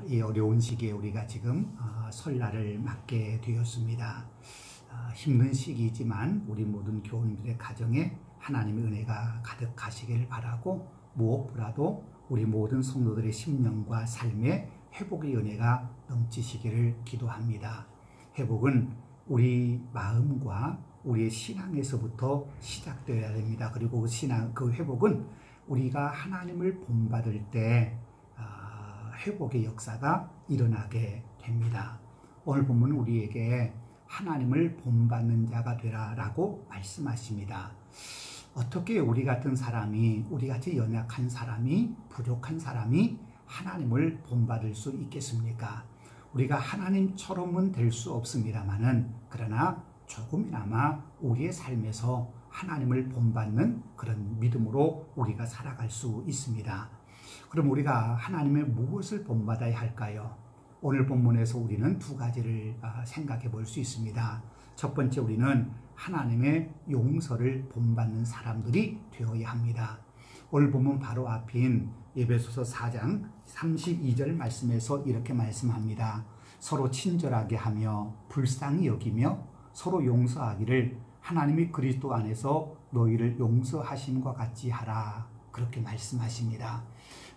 이 어려운 시기에 우리가 지금 설날을 맞게 되었습니다. 힘든 시기이지만 우리 모든 교우님들의 가정에 하나님의 은혜가 가득하시길 바라고, 무엇보다도 우리 모든 성도들의 심령과 삶에 회복의 은혜가 넘치시기를 기도합니다. 회복은 우리 마음과 우리의 신앙에서부터 시작되어야 됩니다. 그리고 그 회복은 우리가 하나님을 본받을 때 회복의 역사가 일어나게 됩니다. 오늘 본문은 우리에게 하나님을 본받는 자가 되라 라고 말씀하십니다. 어떻게 우리 같은 사람이, 우리같이 연약한 사람이, 부족한 사람이 하나님을 본받을 수 있겠습니까? 우리가 하나님처럼은 될 수 없습니다만은, 그러나 조금이나마 우리의 삶에서 하나님을 본받는 그런 믿음으로 우리가 살아갈 수 있습니다. 그럼 우리가 하나님의 무엇을 본받아야 할까요? 오늘 본문에서 우리는 두 가지를 생각해 볼 수 있습니다. 첫 번째, 우리는 하나님의 용서를 본받는 사람들이 되어야 합니다. 오늘 본문 바로 앞인 에베소서 4장 32절 말씀에서 이렇게 말씀합니다. 서로 친절하게 하며 불쌍히 여기며 서로 용서하기를 하나님이 그리스도 안에서 너희를 용서하심과 같이 하라. 그렇게 말씀하십니다.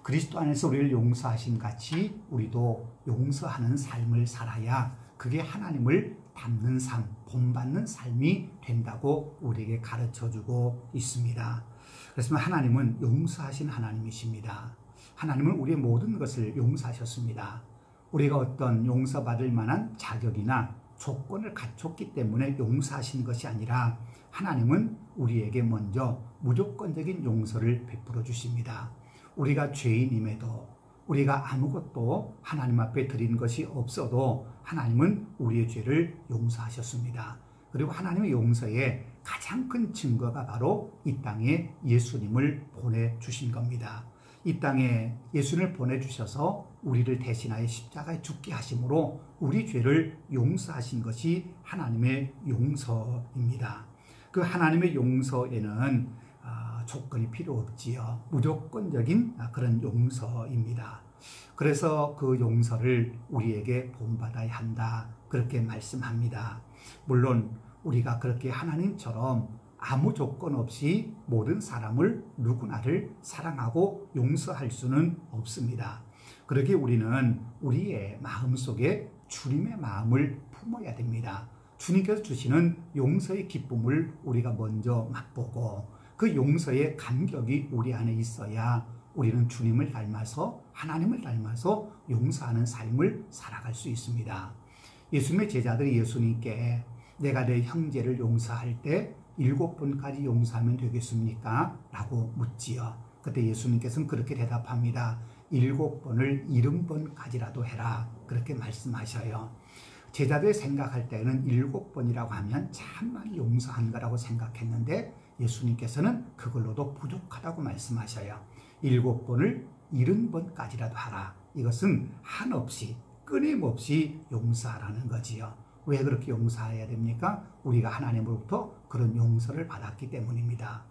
그리스도 안에서 우리를 용서하신 같이 우리도 용서하는 삶을 살아야 그게 하나님을 닮는 삶, 본받는 삶이 된다고 우리에게 가르쳐주고 있습니다. 그래서 하나님은 용서하신 하나님이십니다. 하나님은 우리의 모든 것을 용서하셨습니다. 우리가 어떤 용서받을 만한 자격이나 조건을 갖췄기 때문에 용서하신 것이 아니라 하나님은 우리에게 먼저 무조건적인 용서를 베풀어 주십니다. 우리가 죄인임에도, 우리가 아무것도 하나님 앞에 드린 것이 없어도 하나님은 우리의 죄를 용서하셨습니다. 그리고 하나님의 용서의 가장 큰 증거가 바로 이 땅에 예수님을 보내주신 겁니다. 이 땅에 예수님을 보내주셔서 우리를 대신하여 십자가에 죽게 하심으로 우리 죄를 용서하신 것이 하나님의 용서입니다. 그 하나님의 용서에는 조건이 필요 없지요. 무조건적인 그런 용서입니다. 그래서 그 용서를 우리에게 본받아야 한다, 그렇게 말씀합니다. 물론 우리가 그렇게 하나님처럼 아무 조건 없이 모든 사람을, 누구나를 사랑하고 용서할 수는 없습니다. 그러기에 우리는 우리의 마음속에 주님의 마음을 품어야 됩니다. 주님께서 주시는 용서의 기쁨을 우리가 먼저 맛보고 그 용서의 감격이 우리 안에 있어야 우리는 주님을 닮아서, 하나님을 닮아서 용서하는 삶을 살아갈 수 있습니다. 예수님의 제자들이 예수님께 내가 내 형제를 용서할 때 7번까지 용서하면 되겠습니까? 라고 묻지요. 그때 예수님께서는 그렇게 대답합니다. 7번을 70번까지라도 해라. 그렇게 말씀하셔요. 제자들이 생각할 때는 7번이라고 하면 참 많이 용서한 거라고 생각했는데 예수님께서는 그걸로도 부족하다고 말씀하셔요. 7번을 70번까지라도 하라. 이것은 한없이, 끊임없이 용서하라는 거지요. 왜 그렇게 용서해야 됩니까? 우리가 하나님으로부터 그런 용서를 받았기 때문입니다.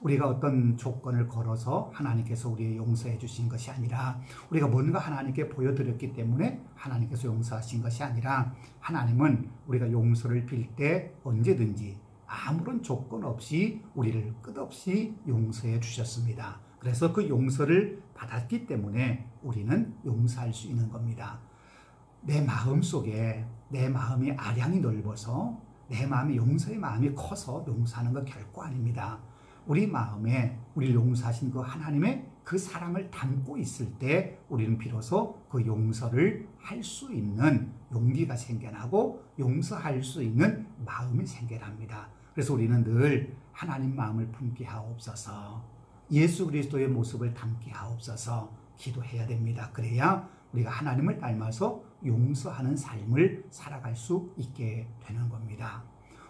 우리가 어떤 조건을 걸어서 하나님께서 우리의 용서해 주신 것이 아니라, 우리가 뭔가 하나님께 보여드렸기 때문에 하나님께서 용서하신 것이 아니라, 하나님은 우리가 용서를 빌 때 언제든지 아무런 조건 없이 우리를 끝없이 용서해 주셨습니다. 그래서 그 용서를 받았기 때문에 우리는 용서할 수 있는 겁니다. 내 마음 속에 내 마음이 아량이 넓어서, 내 마음이 용서의 마음이 커서 용서하는 것 결코 아닙니다. 우리 마음에 우리를 용서하신 그 하나님의 그 사랑을 담고 있을 때 우리는 비로소 그 용서를 할 수 있는 용기가 생겨나고 용서할 수 있는 마음이 생겨납니다. 그래서 우리는 늘 하나님 마음을 품게 하옵소서, 예수 그리스도의 모습을 담게 하옵소서 기도해야 됩니다. 그래야 우리가 하나님을 닮아서 용서하는 삶을 살아갈 수 있게 되는 겁니다.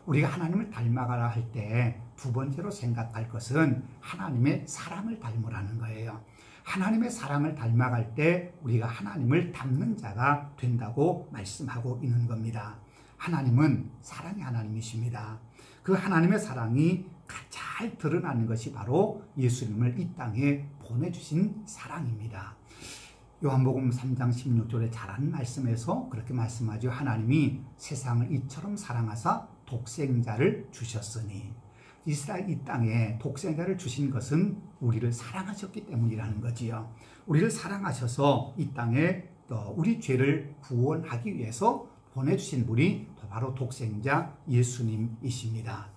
우리가 하나님을 닮아가라 할 때 두 번째로 생각할 것은 하나님의 사랑을 닮으라는 거예요. 하나님의 사랑을 닮아갈 때 우리가 하나님을 닮는 자가 된다고 말씀하고 있는 겁니다. 하나님은 사랑의 하나님이십니다. 그 하나님의 사랑이 잘 드러나는 것이 바로 예수님을 이 땅에 보내주신 사랑입니다. 요한복음 3장 16절에 잘한 말씀에서 그렇게 말씀하죠. 하나님이 세상을 이처럼 사랑하사 독생자를 주셨으니, 이 땅에 독생자를 주신 것은 우리를 사랑하셨기 때문이라는 거지요. 우리를 사랑하셔서 이 땅에 우리 죄를 구원하기 위해서 보내주신 분이 바로 독생자 예수님이십니다.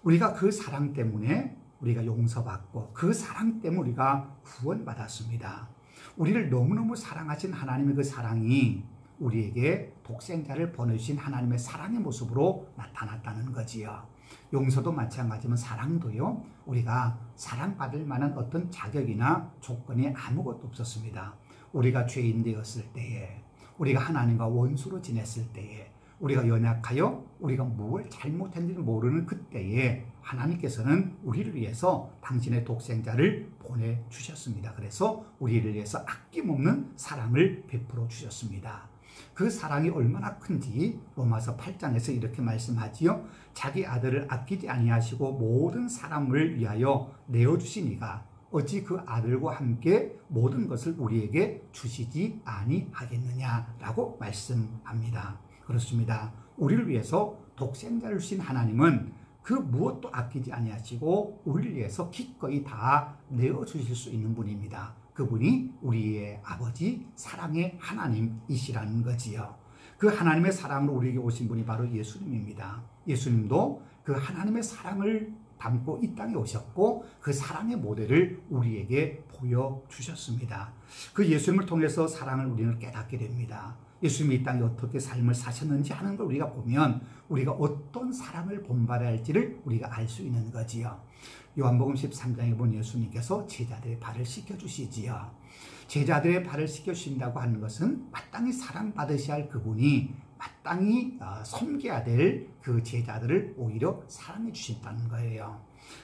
우리가 그 사랑 때문에 우리가 용서받고 그 사랑 때문에 우리가 구원받았습니다. 우리를 너무너무 사랑하신 하나님의 그 사랑이 우리에게 독생자를 보내주신 하나님의 사랑의 모습으로 나타났다는 거지요. 용서도 마찬가지지만 사랑도요, 우리가 사랑받을 만한 어떤 자격이나 조건이 아무것도 없었습니다. 우리가 죄인 되었을 때에, 우리가 하나님과 원수로 지냈을 때에, 우리가 연약하여 우리가 무엇을 잘못했는지 모르는 그때에 하나님께서는 우리를 위해서 당신의 독생자를 보내주셨습니다. 그래서 우리를 위해서 아낌없는 사랑을 베풀어 주셨습니다. 그 사랑이 얼마나 큰지 로마서 8장에서 이렇게 말씀하지요. 자기 아들을 아끼지 아니하시고 모든 사람을 위하여 내어주시니가 어찌 그 아들과 함께 모든 것을 우리에게 주시지 아니하겠느냐라고 말씀합니다. 그렇습니다. 우리를 위해서 독생자를 주신 하나님은 그 무엇도 아끼지 아니하시고 우리를 위해서 기꺼이 다 내어주실 수 있는 분입니다. 그분이 우리의 아버지 사랑의 하나님이시라는 거지요. 그 하나님의 사랑으로 우리에게 오신 분이 바로 예수님입니다. 예수님도 그 하나님의 사랑을 담고 이 땅에 오셨고 그 사랑의 모델을 우리에게 보여주셨습니다. 그 예수님을 통해서 사랑을 우리는 깨닫게 됩니다. 예수님이 이 땅에 어떻게 삶을 사셨는지 하는 걸 우리가 보면 우리가 어떤 사랑을 본받아야 할지를 우리가 알 수 있는 거지요. 요한복음 13장에 본 예수님께서 제자들의 발을 씻겨주시지요. 제자들의 발을 씻겨주신다고 하는 것은 마땅히 사랑받으셔야 할 그분이 마땅히 섬겨야 될 그 제자들을 오히려 사랑해 주신다는 거예요.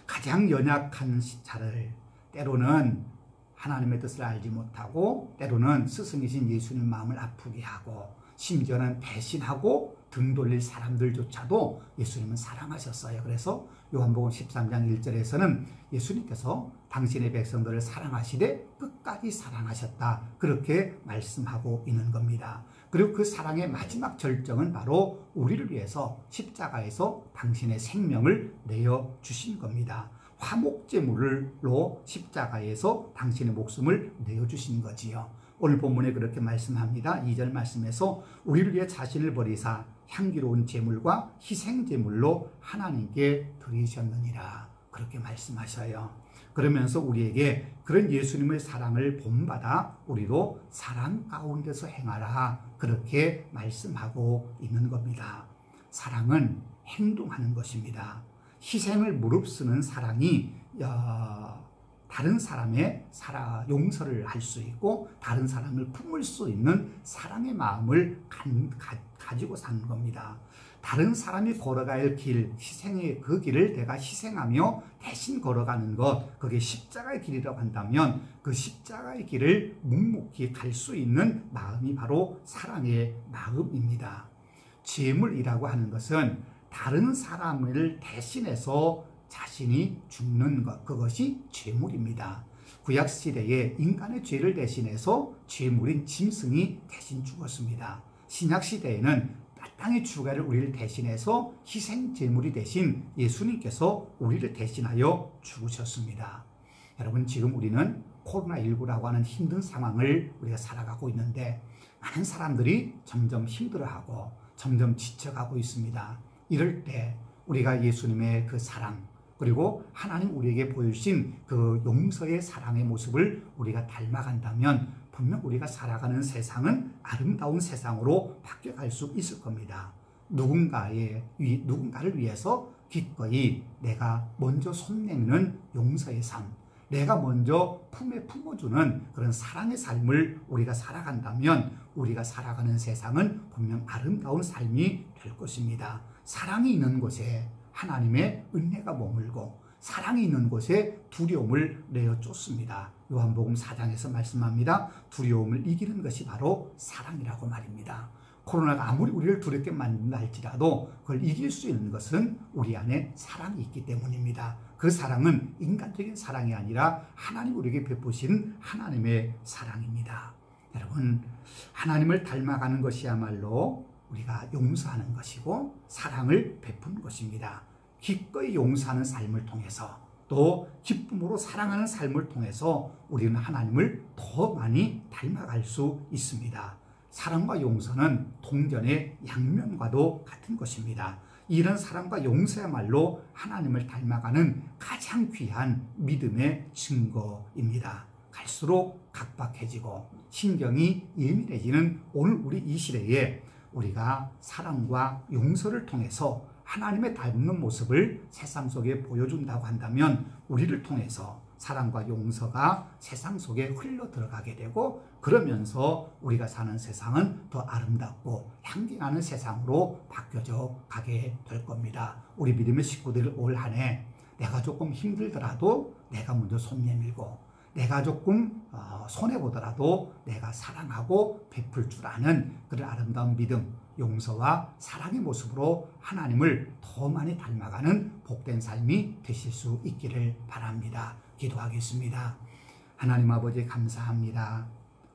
가장 연약한 자를, 때로는 하나님의 뜻을 알지 못하고 때로는 스승이신 예수님 마음을 아프게 하고 심지어는 배신하고 등 돌릴 사람들조차도 예수님은 사랑하셨어요. 그래서 요한복음 13장 1절에서는 예수님께서 당신의 백성들을 사랑하시되 끝까지 사랑하셨다, 그렇게 말씀하고 있는 겁니다. 그리고 그 사랑의 마지막 절정은 바로 우리를 위해서 십자가에서 당신의 생명을 내어주신 겁니다. 화목제물로 십자가에서 당신의 목숨을 내어주신 거지요. 오늘 본문에 그렇게 말씀합니다. 2절 말씀에서 우리를 위해 자신을 버리사 향기로운 제물과 희생제물로 하나님께 드리셨느니라, 그렇게 말씀하셔요. 그러면서 우리에게 그런 예수님의 사랑을 본받아 우리도 사랑 가운데서 행하라, 그렇게 말씀하고 있는 겁니다. 사랑은 행동하는 것입니다. 희생을 무릅쓰는 사랑이 다른 사람의 용서를 할 수 있고 다른 사람을 품을 수 있는 사랑의 마음을 가지고 사는 겁니다. 다른 사람이 걸어가야 할 길, 희생의 그 길을 내가 희생하며 대신 걸어가는 것, 그게 십자가의 길이라고 한다면 그 십자가의 길을 묵묵히 갈 수 있는 마음이 바로 사랑의 마음입니다. 제물이라고 하는 것은 다른 사람을 대신해서 자신이 죽는 것, 그것이 제물입니다. 구약시대에 인간의 죄를 대신해서 제물인 짐승이 대신 죽었습니다. 신약시대에는 마땅히 죽어야 할 우리를 대신해서 희생 제물이 대신 예수님께서 우리를 대신하여 죽으셨습니다. 여러분, 지금 우리는 코로나19라고 하는 힘든 상황을 우리가 살아가고 있는데 많은 사람들이 점점 힘들어하고 점점 지쳐가고 있습니다. 이럴 때 우리가 예수님의 그 사랑, 그리고 하나님 우리에게 보여주신 그 용서의 사랑의 모습을 우리가 닮아간다면 분명 우리가 살아가는 세상은 아름다운 세상으로 바뀌어갈 수 있을 겁니다. 누군가를 위해서 기꺼이 내가 먼저 손 내미는 용서의 삶, 내가 먼저 품에 품어주는 그런 사랑의 삶을 우리가 살아간다면 우리가 살아가는 세상은 분명 아름다운 삶이 될 것입니다. 사랑이 있는 곳에 하나님의 은혜가 머물고 사랑이 있는 곳에 두려움을 내어쫓습니다. 요한복음 4장에서 말씀합니다. 두려움을 이기는 것이 바로 사랑이라고 말입니다. 코로나가 아무리 우리를 두렵게 만든다 할지라도 그걸 이길 수 있는 것은 우리 안에 사랑이 있기 때문입니다. 그 사랑은 인간적인 사랑이 아니라 하나님 우리에게 베푸신 하나님의 사랑입니다. 여러분, 하나님을 닮아가는 것이야말로 우리가 용서하는 것이고 사랑을 베푸는 것입니다. 기꺼이 용서하는 삶을 통해서 또 기쁨으로 사랑하는 삶을 통해서 우리는 하나님을 더 많이 닮아갈 수 있습니다. 사랑과 용서는 동전의 양면과도 같은 것입니다. 이런 사랑과 용서야말로 하나님을 닮아가는 가장 귀한 믿음의 증거입니다. 갈수록 각박해지고 신경이 예민해지는 오늘 우리 이 시대에 우리가 사랑과 용서를 통해서 하나님의 닮는 모습을 세상 속에 보여준다고 한다면 우리를 통해서 사랑과 용서가 세상 속에 흘러 들어가게 되고 그러면서 우리가 사는 세상은 더 아름답고 향기나는 세상으로 바뀌어져 가게 될 겁니다. 우리 믿음의 식구들 올 한 해 내가 조금 힘들더라도 내가 먼저 손 내밀고 내가 조금 손해보더라도 내가 사랑하고 베풀 줄 아는 그런 아름다운 믿음, 용서와 사랑의 모습으로 하나님을 더 많이 닮아가는 복된 삶이 되실 수 있기를 바랍니다. 기도하겠습니다. 하나님 아버지 감사합니다.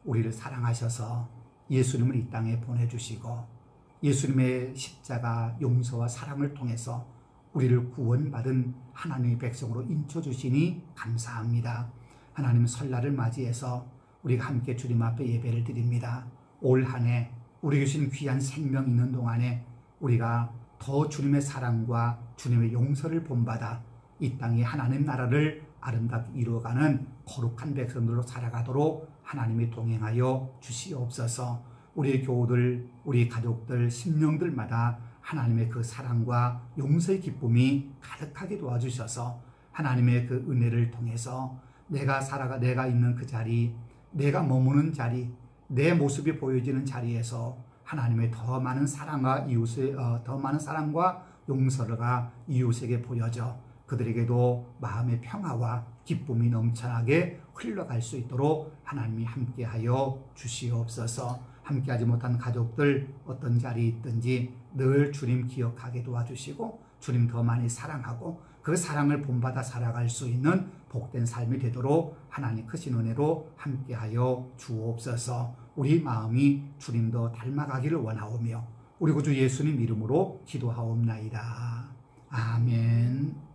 우리를 사랑하셔서 예수님을 이 땅에 보내주시고 예수님의 십자가 용서와 사랑을 통해서 우리를 구원받은 하나님의 백성으로 인쳐주시니 감사합니다. 하나님 설날을 맞이해서 우리가 함께 주님 앞에 예배를 드립니다. 올 한 해 우리 주신 귀한 생명 있는 동안에 우리가 더 주님의 사랑과 주님의 용서를 본받아 이 땅에 하나님 나라를 아름답게 이루어가는 거룩한 백성들로 살아가도록 하나님이 동행하여 주시옵소서. 우리 교우들, 우리 가족들, 심령들마다 하나님의 그 사랑과 용서의 기쁨이 가득하게 도와주셔서 하나님의 그 은혜를 통해서 내가 있는 그 자리, 내가 머무는 자리, 내 모습이 보여지는 자리에서 하나님의 더 많은 사랑과 용서가 이웃에게 보여져 그들에게도 마음의 평화와 기쁨이 넘쳐나게 흘러갈 수 있도록 하나님이 함께하여 주시옵소서. 함께하지 못한 가족들 어떤 자리에 있든지 늘 주님 기억하게 도와주시고 주님 더 많이 사랑하고 그 사랑을 본받아 살아갈 수 있는 복된 삶이 되도록 하나님 크신 은혜로 함께하여 주옵소서. 우리 마음이 주님도 닮아가기를 원하오며 우리 구주 예수님 이름으로 기도하옵나이다. 아멘.